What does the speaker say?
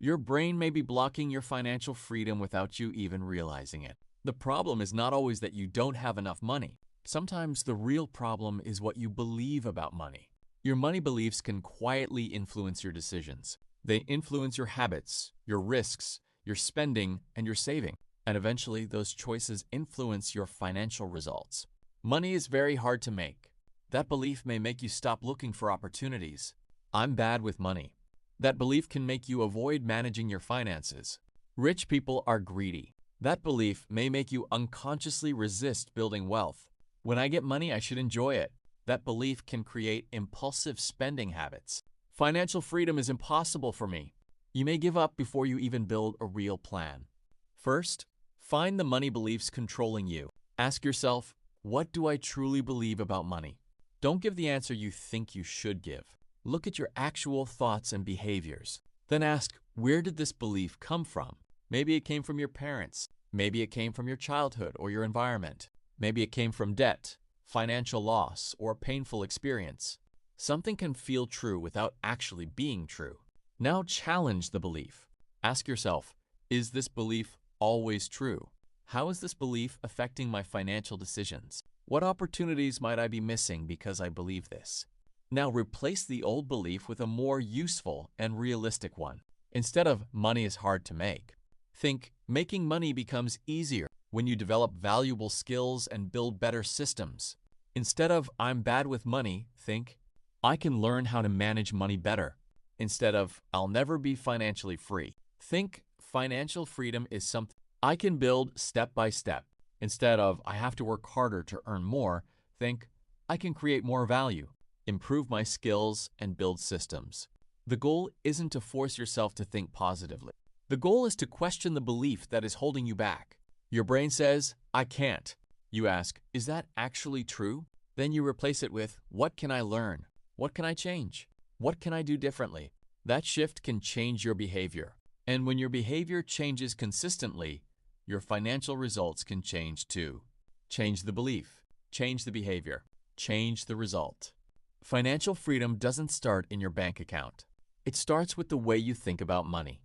Your brain may be blocking your financial freedom without you even realizing it. The problem is not always that you don't have enough money. Sometimes the real problem is what you believe about money. Your money beliefs can quietly influence your decisions. They influence your habits, your risks, your spending, and your saving. And eventually, those choices influence your financial results. Money is very hard to make. That belief may make you stop looking for opportunities. I'm bad with money. That belief can make you avoid managing your finances. Rich people are greedy. That belief may make you unconsciously resist building wealth. When I get money, I should enjoy it. That belief can create impulsive spending habits. Financial freedom is impossible for me. You may give up before you even build a real plan. First, find the money beliefs controlling you. Ask yourself, what do I truly believe about money? Don't give the answer you think you should give. Look at your actual thoughts and behaviors. Then ask, where did this belief come from? Maybe it came from your parents. Maybe it came from your childhood or your environment. Maybe it came from debt, financial loss, or painful experience. Something can feel true without actually being true. Now challenge the belief. Ask yourself, is this belief always true? How is this belief affecting my financial decisions? What opportunities might I be missing because I believe this? Now replace the old belief with a more useful and realistic one. Instead of money is hard to make, think making money becomes easier when you develop valuable skills and build better systems. Instead of I'm bad with money, think I can learn how to manage money better. Instead of I'll never be financially free, think financial freedom is something I can build step by step. Instead of I have to work harder to earn more, think I can create more value, improve my skills, and build systems. The goal isn't to force yourself to think positively. The goal is to question the belief that is holding you back. Your brain says, I can't. You ask, is that actually true? Then you replace it with, what can I learn? What can I change? What can I do differently? That shift can change your behavior. And when your behavior changes consistently, your financial results can change too. Change the belief, change the behavior, change the result. Financial freedom doesn't start in your bank account. It starts with the way you think about money.